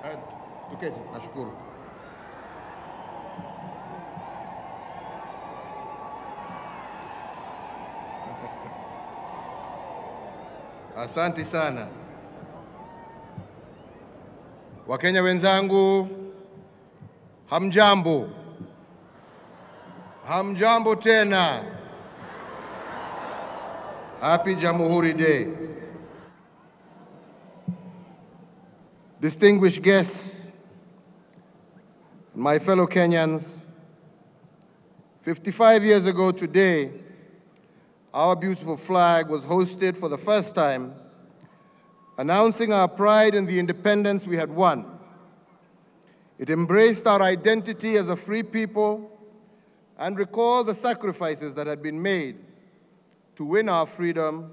Tuketi, nashukuru. Asante sana. Wakenya wenzangu, hamjambo. Hamjambo tena. Happy Jamhuri Day. Distinguished guests, my fellow Kenyans, 55 years ago today, our beautiful flag was hosted for the first time, announcing our pride in the independence we had won. It embraced our identity as a free people and recalled the sacrifices that had been made to win our freedom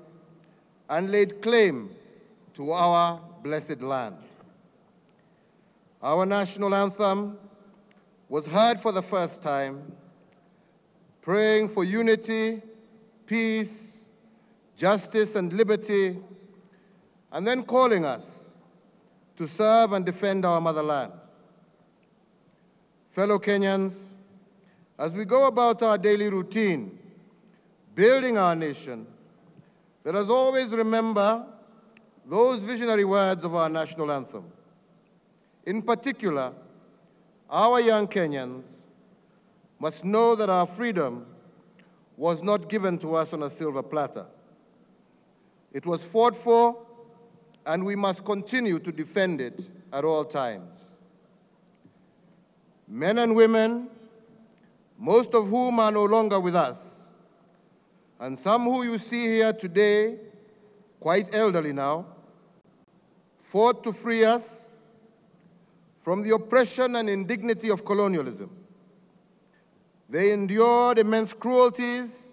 and laid claim to our blessed land. Our national anthem was heard for the first time, praying for unity, peace, justice, and liberty, and then calling us to serve and defend our motherland. Fellow Kenyans, as we go about our daily routine, building our nation, let us always remember those visionary words of our national anthem. In particular, our young Kenyans must know that our freedom was not given to us on a silver platter. It was fought for, and we must continue to defend it at all times. Men and women, most of whom are no longer with us, and some who you see here today, quite elderly now, fought to free us from the oppression and indignity of colonialism. They endured immense cruelties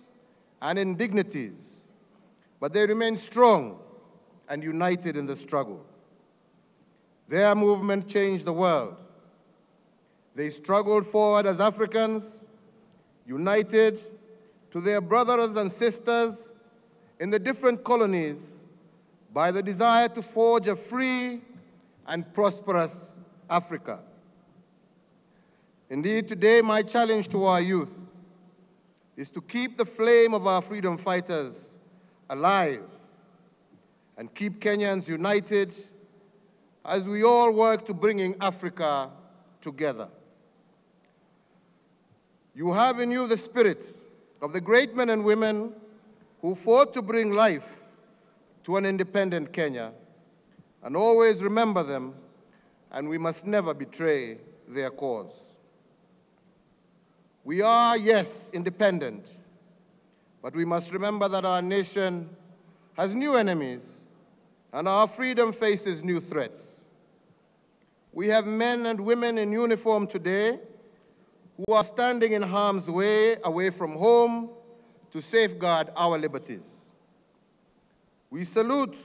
and indignities, but they remained strong and united in the struggle. Their movement changed the world. They struggled forward as Africans, united to their brothers and sisters in the different colonies by the desire to forge a free and prosperous Africa. Indeed, today my challenge to our youth is to keep the flame of our freedom fighters alive and keep Kenyans united as we all work to bringing Africa together. You have in you the spirit of the great men and women who fought to bring life to an independent Kenya, and always remember them, and we must never betray their cause. We are, yes, independent, but we must remember that our nation has new enemies, and our freedom faces new threats. We have men and women in uniform today who are standing in harm's way away from home to safeguard our liberties. We salute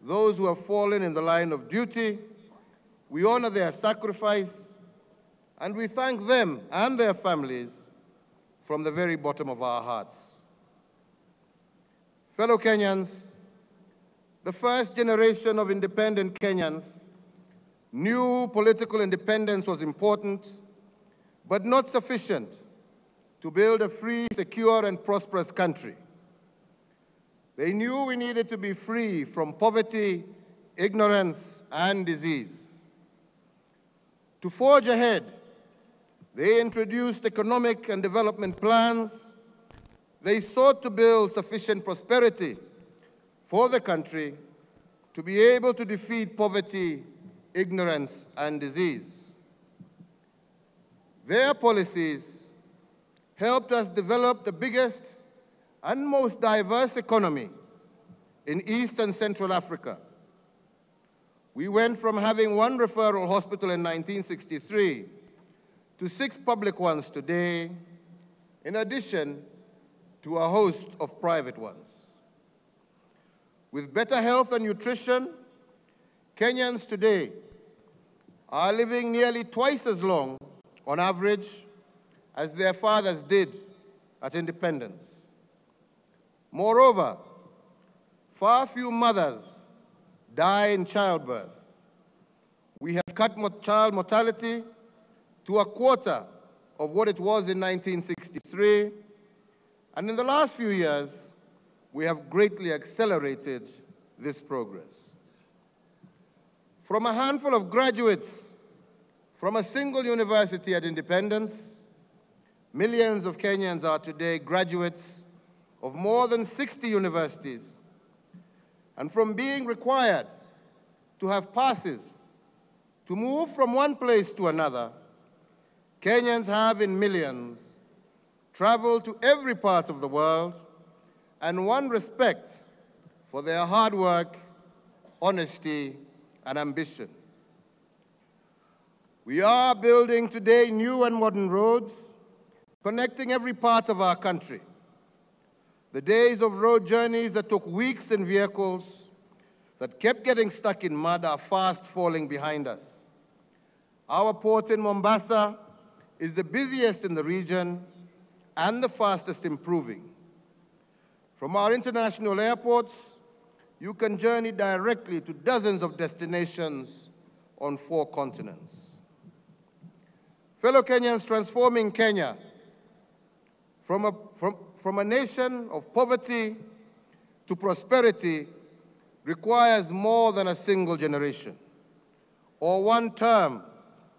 those who have fallen in the line of duty. We honor their sacrifice, and we thank them and their families from the very bottom of our hearts. Fellow Kenyans, the first generation of independent Kenyans knew political independence was important, but not sufficient to build a free, secure, and prosperous country. They knew we needed to be free from poverty, ignorance, and disease. To forge ahead, they introduced economic and development plans. They sought to build sufficient prosperity for the country to be able to defeat poverty, ignorance, and disease. Their policies helped us develop the biggest and most diverse economy in East and Central Africa. We went from having one referral hospital in 1963 to 6 public ones today, in addition to a host of private ones. With better health and nutrition, Kenyans today are living nearly twice as long on average as their fathers did at independence. Moreover, far few mothers die in childbirth. We have cut child mortality to a quarter of what it was in 1963, and in the last few years, we have greatly accelerated this progress. From a handful of graduates from a single university at independence, millions of Kenyans are today graduates of more than 60 universities. And from being required to have passes to move from one place to another, Kenyans have in millions traveled to every part of the world and won respect for their hard work, honesty, and ambition. We are building today new and modern roads connecting every part of our country. The days of road journeys that took weeks in vehicles that kept getting stuck in mud are fast falling behind us. Our port in Mombasa is the busiest in the region and the fastest improving. From our international airports, you can journey directly to dozens of destinations on 4 continents. Fellow Kenyans, transforming Kenya from a nation of poverty to prosperity requires more than a single generation, or one term,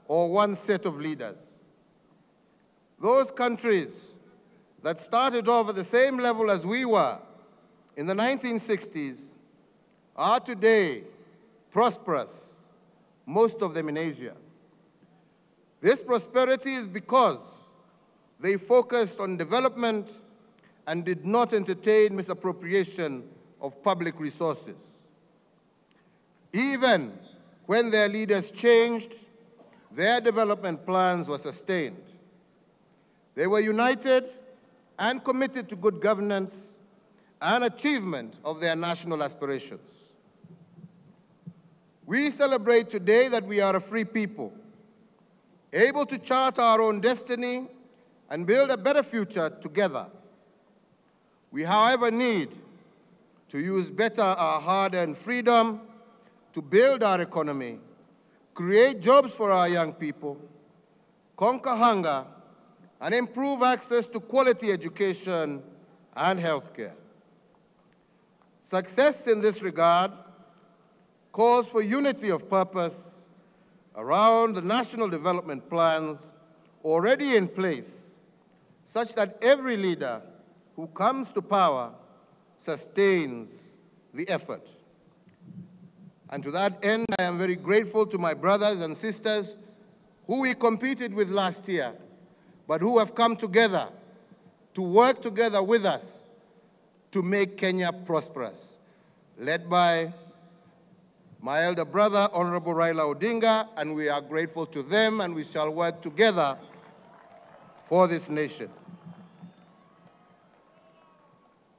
or one set of leaders. Those countries that started off at the same level as we were in the 1960s are today prosperous, most of them in Asia. This prosperity is because they focused on development and did not entertain misappropriation of public resources. Even when their leaders changed, their development plans were sustained. They were united and committed to good governance and achievement of their national aspirations. We celebrate today that we are a free people, able to chart our own destiny and build a better future together. We, however, need to use better our hard-earned freedom to build our economy, create jobs for our young people, conquer hunger, and improve access to quality education and healthcare. Success in this regard calls for unity of purpose around the national development plans already in place, such that every leader who comes to power sustains the effort. And to that end, I am very grateful to my brothers and sisters who we competed with last year, but who have come together to work together with us to make Kenya prosperous, led by my elder brother, Honorable Raila Odinga, and we are grateful to them, and we shall work together for this nation.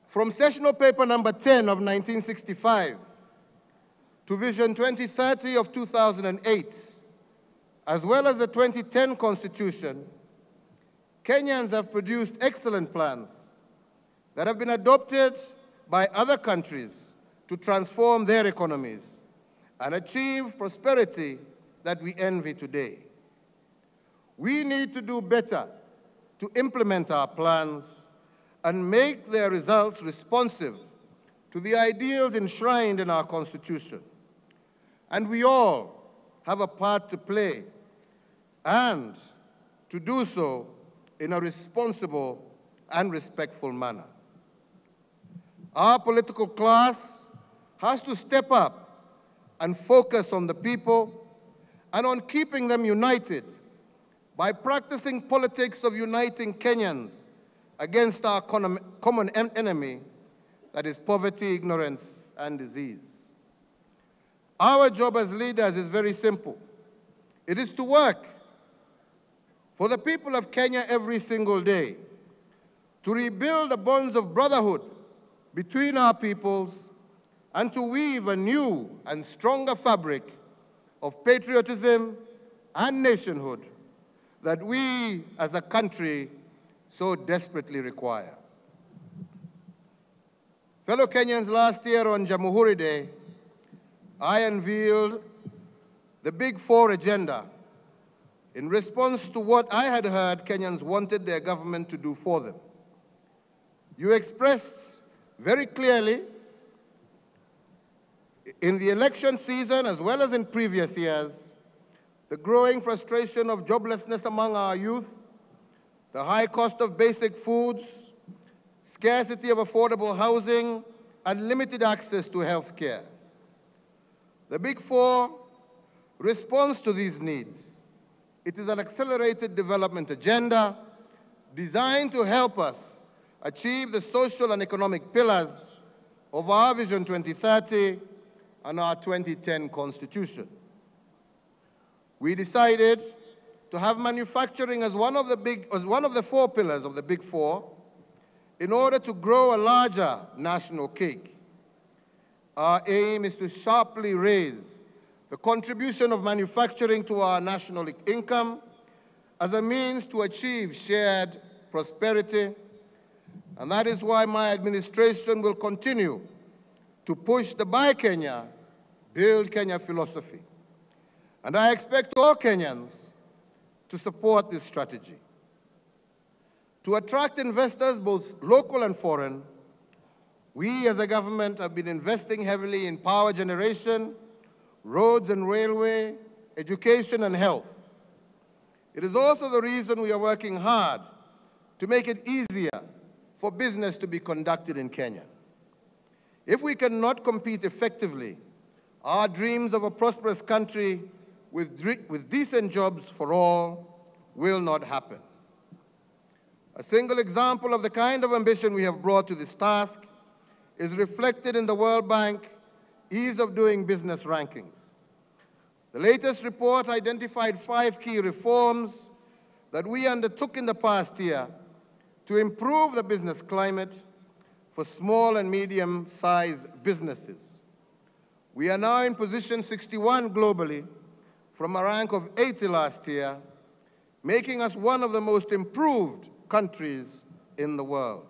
From sessional paper number 10 of 1965 to Vision 2030 of 2008, as well as the 2010 Constitution, Kenyans have produced excellent plans that have been adopted by other countries to transform their economies and achieve prosperity that we envy today. We need to do better to implement our plans and make their results responsive to the ideals enshrined in our Constitution. And we all have a part to play, and to do so in a responsible and respectful manner. Our political class has to step up and focus on the people and on keeping them united by practicing politics of uniting Kenyans against our common enemy, that is poverty, ignorance, and disease. Our job as leaders is very simple. It is to work for the people of Kenya every single day, to rebuild the bonds of brotherhood between our peoples, and to weave a new and stronger fabric of patriotism and nationhood that we as a country so desperately require. Fellow Kenyans, last year on Jamhuri Day, I unveiled the Big Four agenda in response to what I had heard Kenyans wanted their government to do for them. You expressed very clearly in the election season, as well as in previous years, the growing frustration of joblessness among our youth, the high cost of basic foods, scarcity of affordable housing, and limited access to health care. The Big Four responds to these needs. It is an accelerated development agenda designed to help us achieve the social and economic pillars of our Vision 2030 and our 2010 Constitution. We decided to have manufacturing as one of the four pillars of the Big Four in order to grow a larger national cake. Our aim is to sharply raise the contribution of manufacturing to our national income as a means to achieve shared prosperity, and that is why my administration will continue to push the Buy Kenya, Build Kenya philosophy. And I expect all Kenyans to support this strategy. To attract investors, both local and foreign, we as a government have been investing heavily in power generation, roads and railway, education and health. It is also the reason we are working hard to make it easier for business to be conducted in Kenya. If we cannot compete effectively, our dreams of a prosperous country with decent jobs for all will not happen. A single example of the kind of ambition we have brought to this task is reflected in the World Bank Ease of Doing Business rankings. The latest report identified 5 key reforms that we undertook in the past year to improve the business climate for small and medium-sized businesses. We are now in position 61 globally from a rank of 80 last year, making us one of the most improved countries in the world.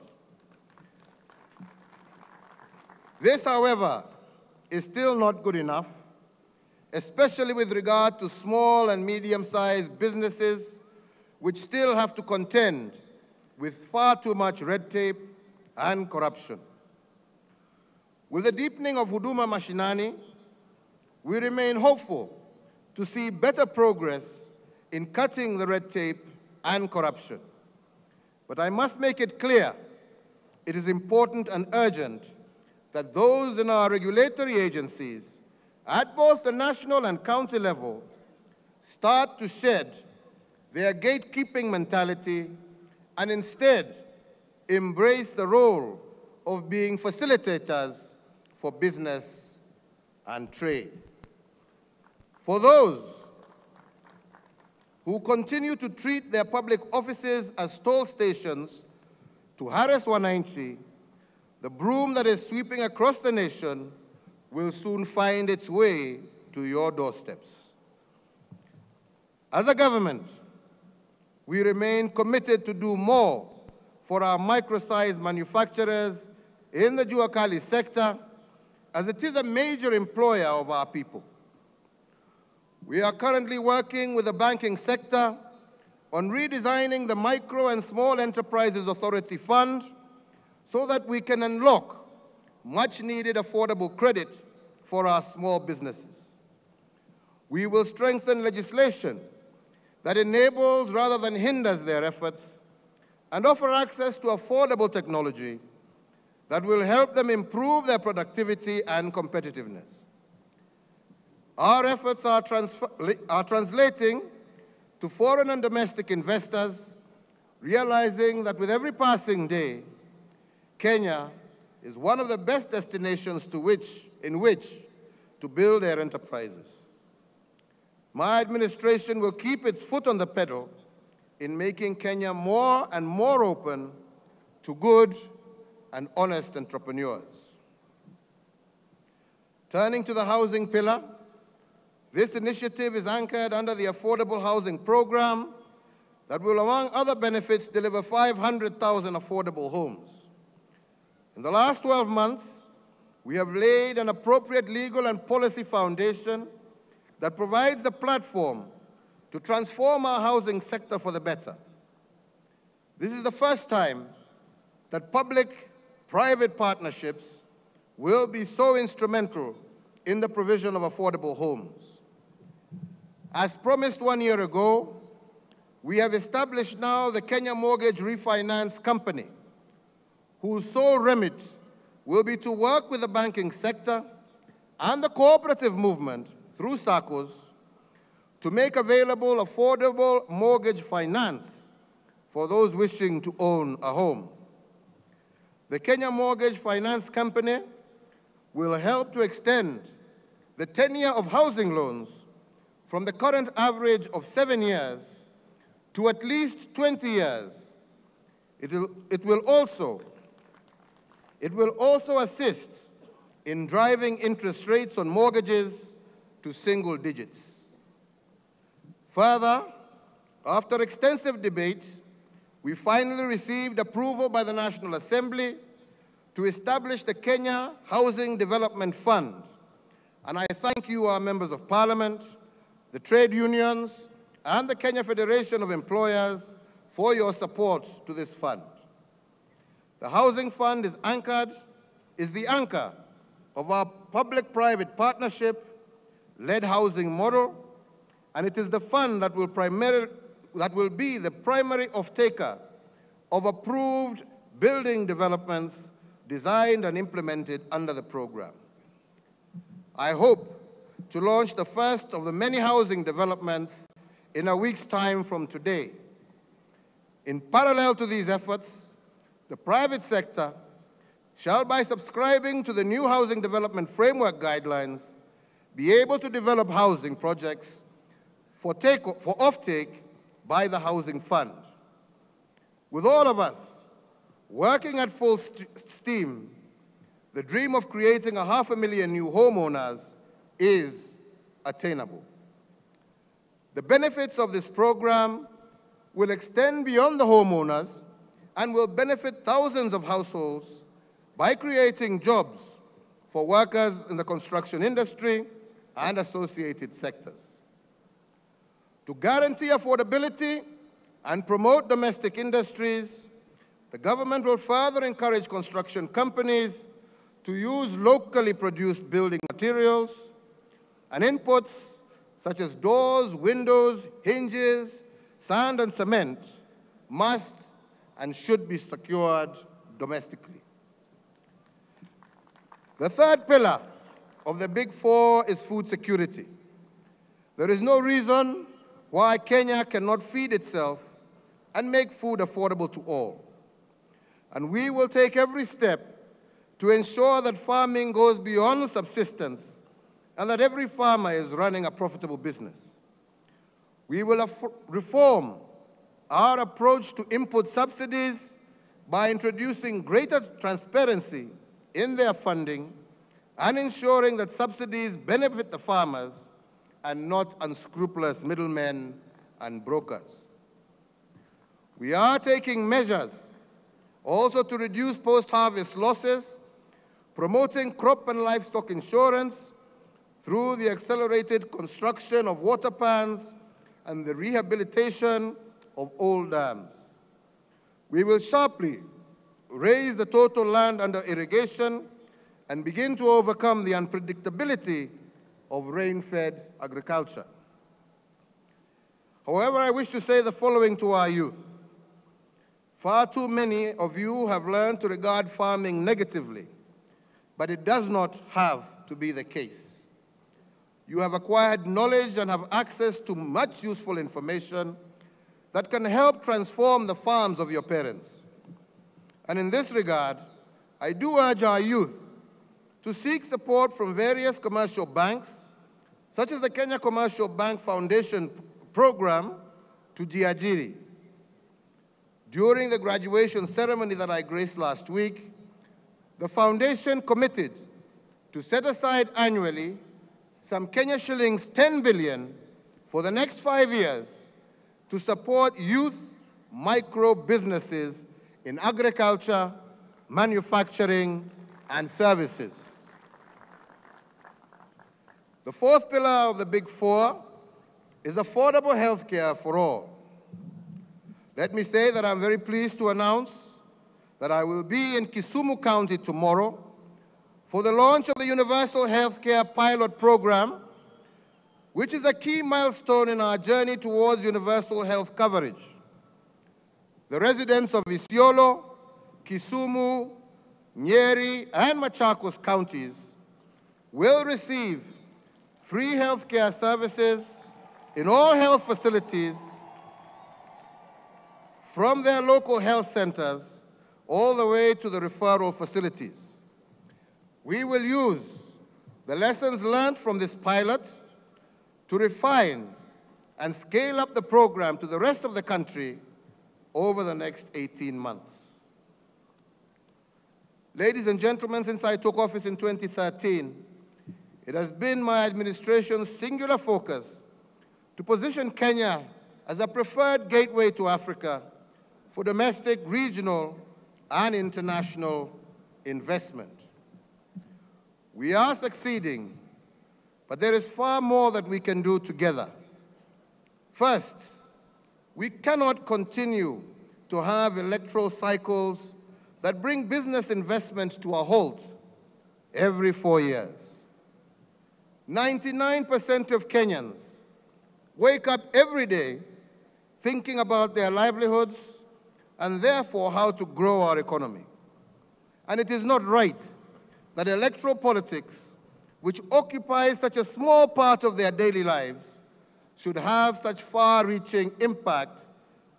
This, however, is still not good enough, especially with regard to small and medium-sized businesses, which still have to contend with far too much red tape and corruption. With the deepening of Huduma Mashinani, we remain hopeful to see better progress in cutting the red tape and corruption. But I must make it clear, it is important and urgent that those in our regulatory agencies, at both the national and county level, start to shed their gatekeeping mentality and instead embrace the role of being facilitators for business and trade. For those who continue to treat their public offices as toll stations to harass wananchi, the broom that is sweeping across the nation will soon find its way to your doorsteps. As a government, we remain committed to do more for our micro-sized manufacturers in the Jua Kali sector, as it is a major employer of our people. We are currently working with the banking sector on redesigning the Micro and Small Enterprises Authority Fund so that we can unlock much-needed affordable credit for our small businesses. We will strengthen legislation that enables rather than hinders their efforts and offer access to affordable technology that will help them improve their productivity and competitiveness. Our efforts are translating to foreign and domestic investors, realizing that with every passing day, Kenya is one of the best destinations in which to build their enterprises. My administration will keep its foot on the pedal in making Kenya more and more open to good and honest entrepreneurs. Turning to the housing pillar, this initiative is anchored under the Affordable Housing Program that will, among other benefits, deliver 500,000 affordable homes. In the last 12 months, we have laid an appropriate legal and policy foundation, that provides the platform to transform our housing sector for the better. This is the first time that public-private partnerships will be so instrumental in the provision of affordable homes. As promised 1 year ago, we have established now the Kenya Mortgage Refinance Company, whose sole remit will be to work with the banking sector and the cooperative movement through SACCOs to make available affordable mortgage finance for those wishing to own a home. The Kenya Mortgage Finance Company will help to extend the tenure of housing loans from the current average of 7 years to at least 20 years. It will also assist in driving interest rates on mortgages to single digits. Further, after extensive debate, we finally received approval by the National Assembly to establish the Kenya Housing Development Fund. And I thank you, our members of Parliament, the trade unions, and the Kenya Federation of Employers for your support to this fund. The Housing Fund is the anchor of our public-private partnership-led housing model, and it is the fund that will be the primary off-taker of approved building developments designed and implemented under the program. I hope to launch the first of the many housing developments in a week's time from today. In parallel to these efforts, the private sector shall, by subscribing to the new Housing Development Framework Guidelines, be able to develop housing projects for offtake by the Housing Fund. With all of us working at full steam, the dream of creating 500,000 new homeowners is attainable. The benefits of this program will extend beyond the homeowners and will benefit thousands of households by creating jobs for workers in the construction industry and associated sectors. To guarantee affordability and promote domestic industries, the government will further encourage construction companies to use locally produced building materials and inputs such as doors, windows, hinges, sand, and cement must and should be secured domestically. The third pillar of the Big Four is food security. There is no reason why Kenya cannot feed itself and make food affordable to all. And we will take every step to ensure that farming goes beyond subsistence and that every farmer is running a profitable business. We will reform our approach to input subsidies by introducing greater transparency in their funding and ensuring that subsidies benefit the farmers and not unscrupulous middlemen and brokers. We are taking measures also to reduce post-harvest losses, promoting crop and livestock insurance through the accelerated construction of water pans and the rehabilitation of old dams. We will sharply raise the total land under irrigation and begin to overcome the unpredictability of rain-fed agriculture. However, I wish to say the following to our youth. Far too many of you have learned to regard farming negatively, but it does not have to be the case. You have acquired knowledge and have access to much useful information that can help transform the farms of your parents. And in this regard, I do urge our youth to seek support from various commercial banks, such as the Kenya Commercial Bank Foundation Program, to Jiajiri. During the graduation ceremony that I graced last week, the foundation committed to set aside annually some Kenya shillings 10 billion for the next 5 years to support youth micro-businesses in agriculture, manufacturing, and services. The fourth pillar of the Big Four is affordable health care for all. Let me say that I'm very pleased to announce that I will be in Kisumu County tomorrow for the launch of the Universal Healthcare Pilot Program, which is a key milestone in our journey towards universal health coverage. The residents of Isiolo, Kisumu, Nyeri, and Machakos counties will receive free healthcare services in all health facilities from their local health centers all the way to the referral facilities. We will use the lessons learned from this pilot to refine and scale up the program to the rest of the country over the next 18 months. Ladies and gentlemen, since I took office in 2013, it has been my administration's singular focus to position Kenya as a preferred gateway to Africa for domestic, regional, and international investment. We are succeeding, but there is far more that we can do together. First, we cannot continue to have electoral cycles that bring business investment to a halt every 4 years. 99% of Kenyans wake up every day thinking about their livelihoods and therefore how to grow our economy. And it is not right that electoral politics, which occupies such a small part of their daily lives, should have such far-reaching impact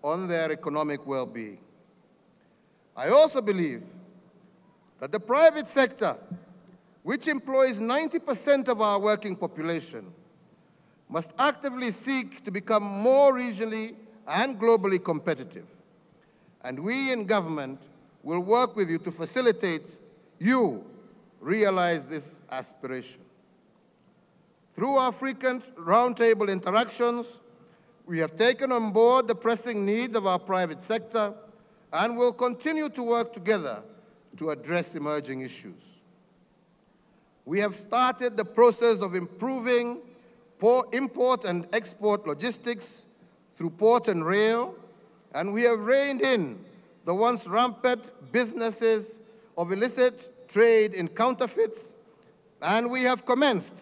on their economic well-being. I also believe that the private sector, which employs 90% of our working population, must actively seek to become more regionally and globally competitive. And we in government will work with you to facilitate you realize this aspiration. Through our frequent roundtable interactions, we have taken on board the pressing needs of our private sector and will continue to work together to address emerging issues. We have started the process of improving import and export logistics through port and rail, and we have reined in the once rampant businesses of illicit trade in counterfeits, and we have commenced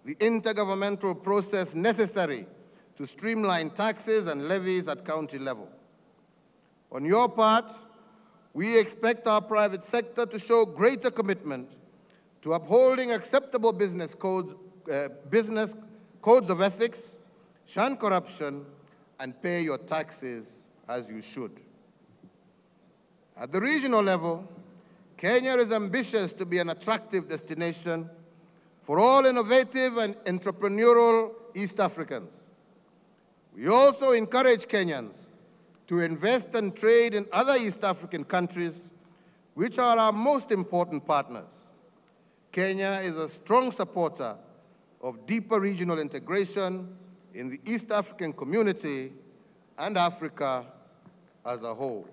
the intergovernmental process necessary to streamline taxes and levies at county level. On your part, we expect our private sector to show greater commitment to upholding acceptable business codes of ethics, shun corruption, and pay your taxes as you should. At the regional level, Kenya is ambitious to be an attractive destination for all innovative and entrepreneurial East Africans. We also encourage Kenyans to invest and trade in other East African countries, which are our most important partners. Kenya is a strong supporter of deeper regional integration in the East African community and Africa as a whole.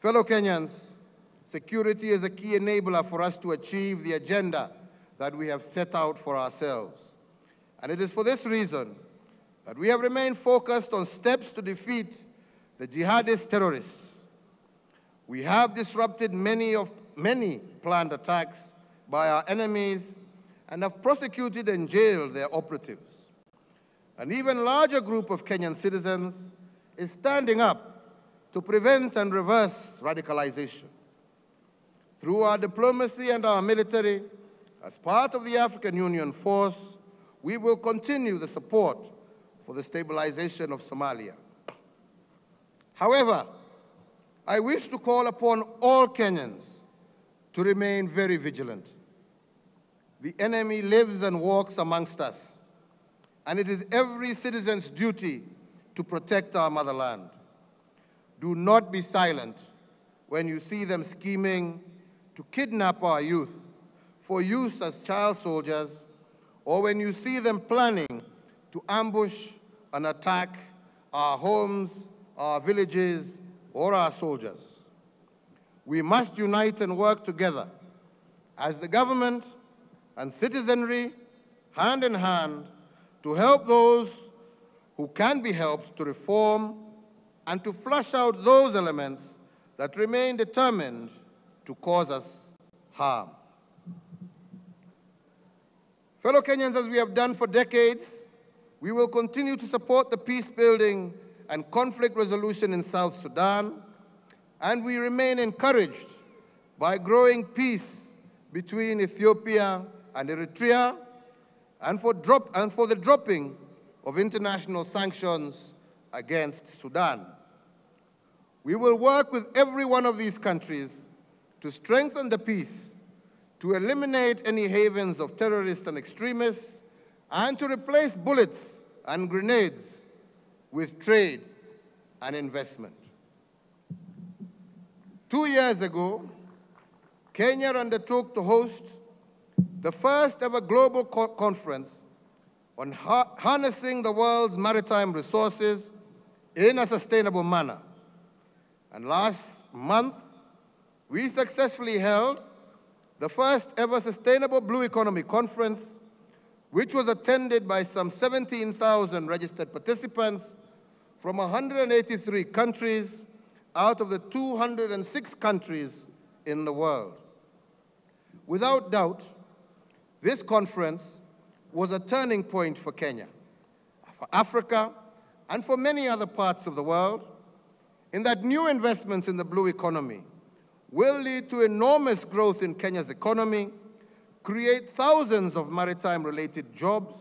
Fellow Kenyans, security is a key enabler for us to achieve the agenda that we have set out for ourselves. And it is for this reason that we have remained focused on steps to defeat the jihadist terrorists. We have disrupted many planned attacks by our enemies and have prosecuted and jailed their operatives. An even larger group of Kenyan citizens is standing up to prevent and reverse radicalization. Through our diplomacy and our military, as part of the African Union force, we will continue the support for the stabilization of Somalia. However, I wish to call upon all Kenyans to remain very vigilant. The enemy lives and walks amongst us, and it is every citizen's duty to protect our motherland. Do not be silent when you see them scheming to kidnap our youth for use as child soldiers, or when you see them planning to ambush and attack our homes, our villages, or our soldiers. We must unite and work together as the government and citizenry, hand in hand, to help those who can be helped to reform and to flush out those elements that remain determined to cause us harm. Fellow Kenyans, as we have done for decades, we will continue to support the peace-building and conflict resolution in South Sudan, and we remain encouraged by growing peace between Ethiopia and Eritrea, and for the dropping of international sanctions against Sudan. We will work with every one of these countries to strengthen the peace, to eliminate any havens of terrorists and extremists, and to replace bullets and grenades with trade and investment. 2 years ago, Kenya undertook to host the first ever global conference on harnessing the world's maritime resources in a sustainable manner. And last month, we successfully held the first ever Sustainable Blue Economy Conference, which was attended by some 17,000 registered participants from 183 countries out of the 206 countries in the world. Without doubt, this conference was a turning point for Kenya, for Africa, and for many other parts of the world, in that new investments in the blue economy will lead to enormous growth in Kenya's economy, create thousands of maritime-related jobs,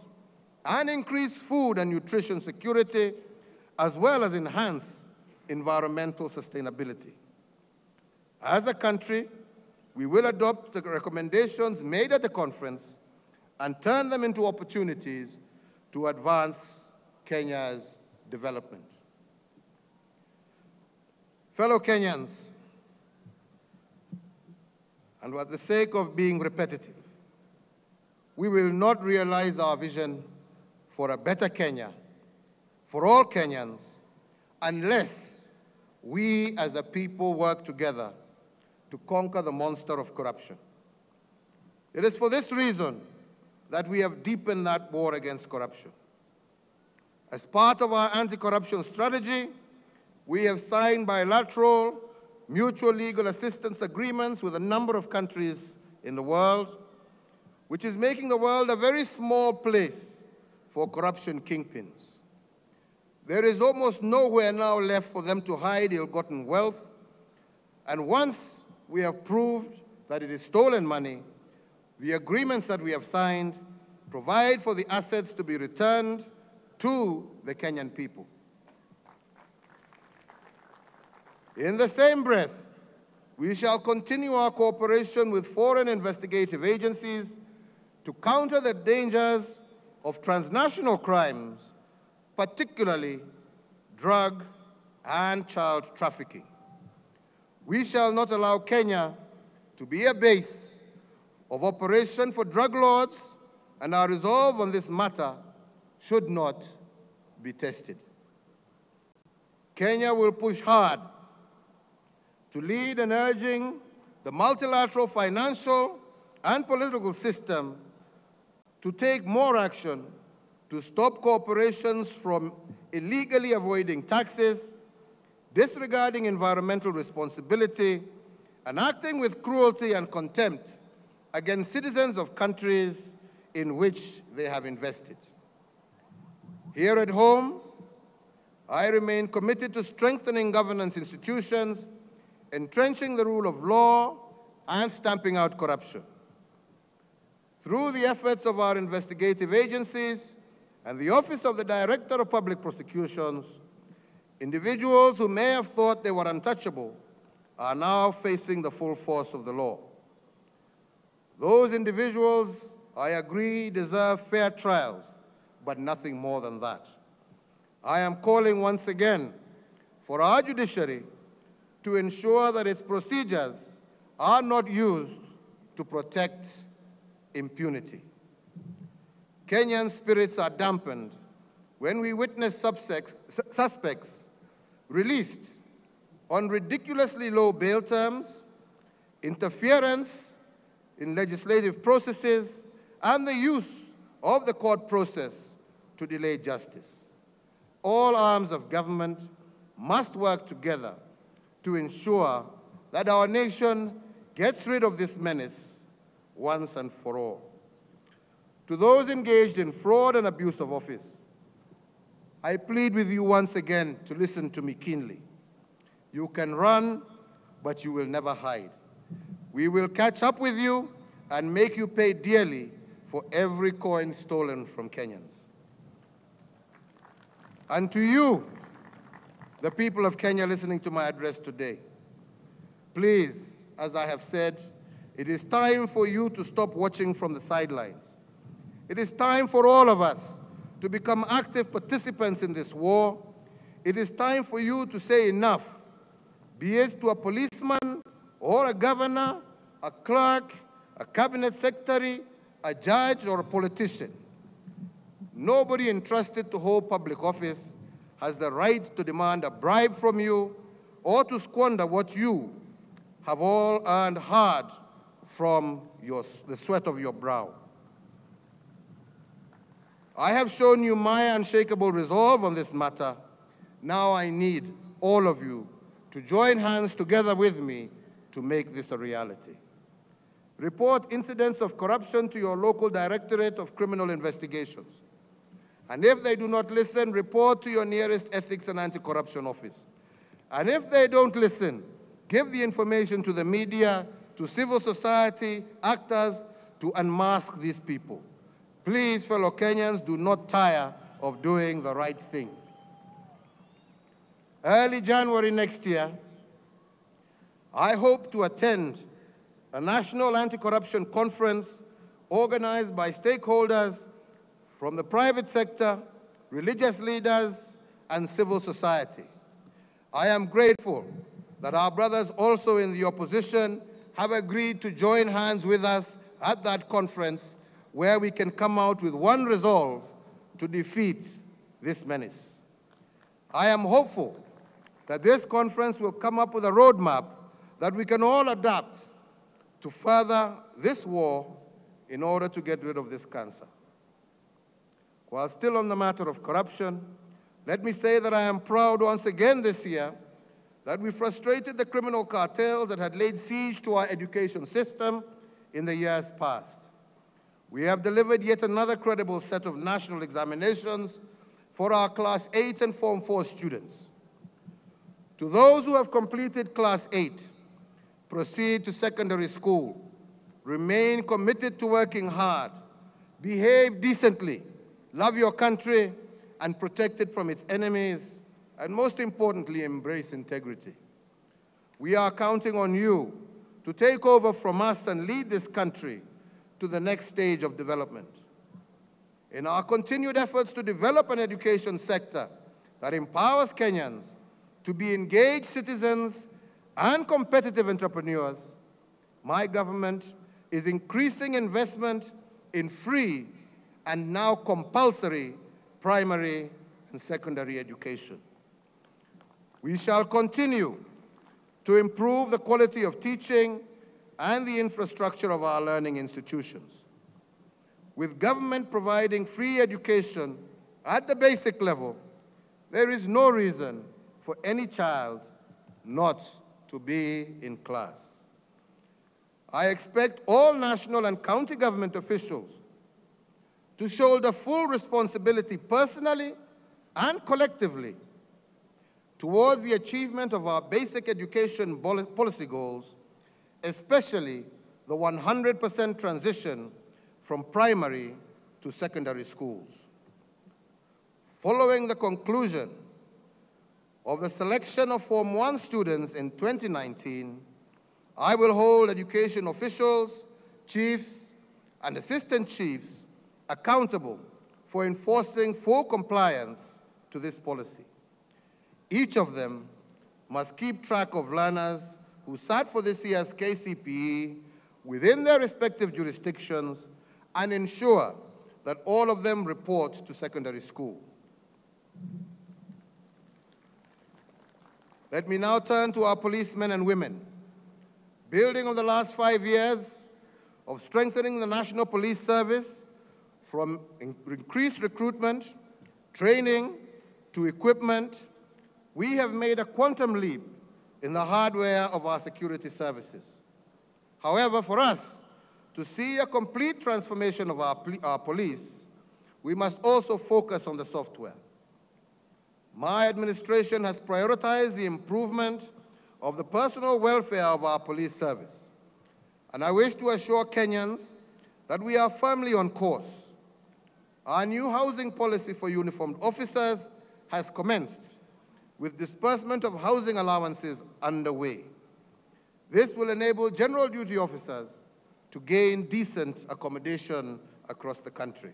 and increase food and nutrition security, as well as enhance environmental sustainability. As a country, we will adopt the recommendations made at the conference and turn them into opportunities to advance Kenya's development. Fellow Kenyans, and for the sake of being repetitive, we will not realize our vision for a better Kenya for all Kenyans unless we as a people work together to conquer the monster of corruption. It is for this reason that we have deepened that war against corruption. As part of our anti-corruption strategy, we have signed bilateral mutual legal assistance agreements with a number of countries in the world, which is making the world a very small place for corruption kingpins. There is almost nowhere now left for them to hide ill-gotten wealth, and once we have proved that it is stolen money, the agreements that we have signed provide for the assets to be returned to the Kenyan people. In the same breath, we shall continue our cooperation with foreign investigative agencies to counter the dangers of transnational crimes, particularly drug and child trafficking. We shall not allow Kenya to be a base of operation for drug lords, and our resolve on this matter should not be tested. Kenya will push hard to lead in urging the multilateral financial and political system to take more action to stop corporations from illegally avoiding taxes, disregarding environmental responsibility, and acting with cruelty and contempt against citizens of countries in which they have invested. Here at home, I remain committed to strengthening governance institutions, entrenching the rule of law, and stamping out corruption. Through the efforts of our investigative agencies and the Office of the Director of Public Prosecutions, individuals who may have thought they were untouchable are now facing the full force of the law. Those individuals, I agree, deserve fair trials, but nothing more than that. I am calling once again for our judiciary to ensure that its procedures are not used to protect impunity. Kenyan spirits are dampened when we witness suspects released on ridiculously low bail terms, interference in legislative processes and the use of the court process to delay justice. All arms of government must work together to ensure that our nation gets rid of this menace once and for all. To those engaged in fraud and abuse of office, I plead with you once again to listen to me keenly. You can run, but you will never hide. We will catch up with you and make you pay dearly for every coin stolen from Kenyans. And to you, the people of Kenya listening to my address today, please, as I have said, it is time for you to stop watching from the sidelines. It is time for all of us to become active participants in this war. It is time for you to say enough, be it to a policeman or a governor, a clerk, a cabinet secretary, a judge, or a politician. Nobody entrusted to hold public office has the right to demand a bribe from you or to squander what you have all earned hard from the sweat of your brow. I have shown you my unshakable resolve on this matter. Now I need all of you to join hands together with me to make this a reality. Report incidents of corruption to your local Directorate of Criminal Investigations. And if they do not listen, report to your nearest Ethics and Anti-Corruption Office. And if they don't listen, give the information to the media, to civil society, actors, to unmask these people. Please, fellow Kenyans, do not tire of doing the right thing. Early January next year, I hope to attend a national anti-corruption conference organized by stakeholders from the private sector, religious leaders, and civil society. I am grateful that our brothers also in the opposition have agreed to join hands with us at that conference where we can come out with one resolve to defeat this menace. I am hopeful that this conference will come up with a roadmap that we can all adapt to further this war in order to get rid of this cancer. While still on the matter of corruption, let me say that I am proud once again this year that we frustrated the criminal cartels that had laid siege to our education system in the years past. We have delivered yet another credible set of national examinations for our Class 8 and Form 4 students. To those who have completed Class 8, proceed to secondary school, remain committed to working hard, behave decently, love your country, and protect it from its enemies, and most importantly, embrace integrity. We are counting on you to take over from us and lead this country to the next stage of development. In our continued efforts to develop an education sector that empowers Kenyans to be engaged citizens and competitive entrepreneurs, my government is increasing investment in free and now compulsory primary and secondary education. We shall continue to improve the quality of teaching and the infrastructure of our learning institutions. With government providing free education at the basic level, there is no reason for any child not to be in class. I expect all national and county government officials to shoulder full responsibility personally and collectively towards the achievement of our basic education policy goals, especially the 100% transition from primary to secondary schools. Following the conclusion of the selection of Form 1 students in 2019, I will hold education officials, chiefs, and assistant chiefs accountable for enforcing full compliance to this policy. Each of them must keep track of learners who sat for this year's KCPE within their respective jurisdictions and ensure that all of them report to secondary school. Let me now turn to our policemen and women. Building on the last 5 years of strengthening the National Police Service from increased recruitment, training, to equipment, we have made a quantum leap in the hardware of our security services. However, for us to see a complete transformation of our police, we must also focus on the software. My administration has prioritized the improvement of the personal welfare of our police service. And I wish to assure Kenyans that we are firmly on course. Our new housing policy for uniformed officers has commenced, with disbursement of housing allowances underway. This will enable general duty officers to gain decent accommodation across the country.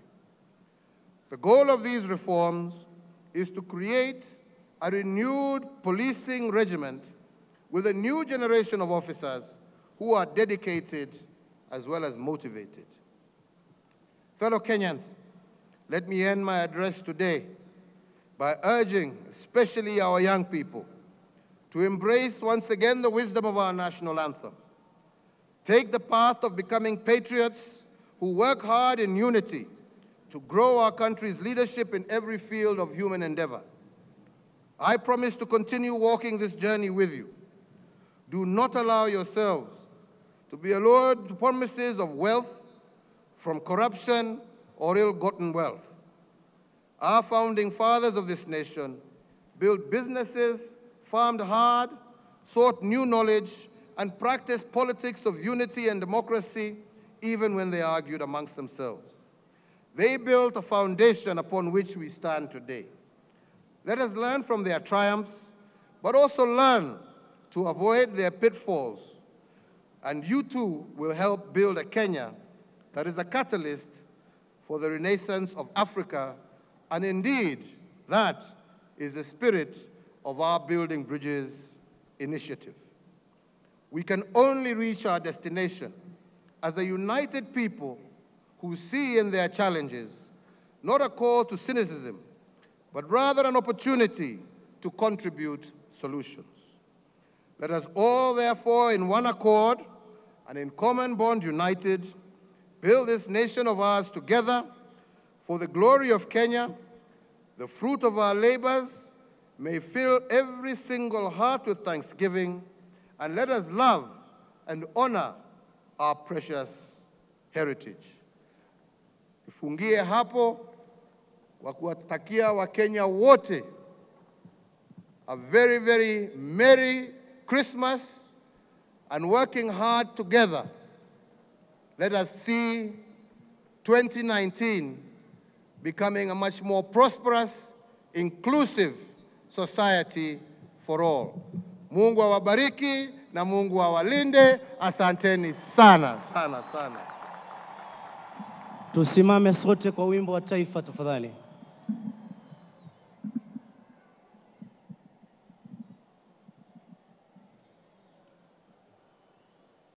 The goal of these reforms is to create a renewed policing regiment with a new generation of officers who are dedicated as well as motivated. Fellow Kenyans, let me end my address today by urging, especially our young people, to embrace once again the wisdom of our national anthem. Take the path of becoming patriots who work hard in unity to grow our country's leadership in every field of human endeavor. I promise to continue walking this journey with you. Do not allow yourselves to be allured to promises of wealth from corruption or ill-gotten wealth. Our founding fathers of this nation built businesses, farmed hard, sought new knowledge, and practiced politics of unity and democracy even when they argued amongst themselves. They built a foundation upon which we stand today. Let us learn from their triumphs, but also learn to avoid their pitfalls. And you too will help build a Kenya that is a catalyst for the renaissance of Africa, and indeed, that is the spirit of our Building Bridges initiative. We can only reach our destination as a united people who see in their challenges not a call to cynicism, but rather an opportunity to contribute solutions. Let us all, therefore, in one accord and in common bond united, build this nation of ours together for the glory of Kenya. The fruit of our labors may fill every single heart with thanksgiving, and let us love and honor our precious heritage. Tufungie hapo kwa kuwatakia Wakenya wote a very, very Merry Christmas, and working hard together, let us see 2019 becoming a much more prosperous, inclusive society for all. Mungu awabariki na Mungu awalinde. Asanteni sana, sana, sana. Tusimame sote kwa wimbo wa taifa tafadhali.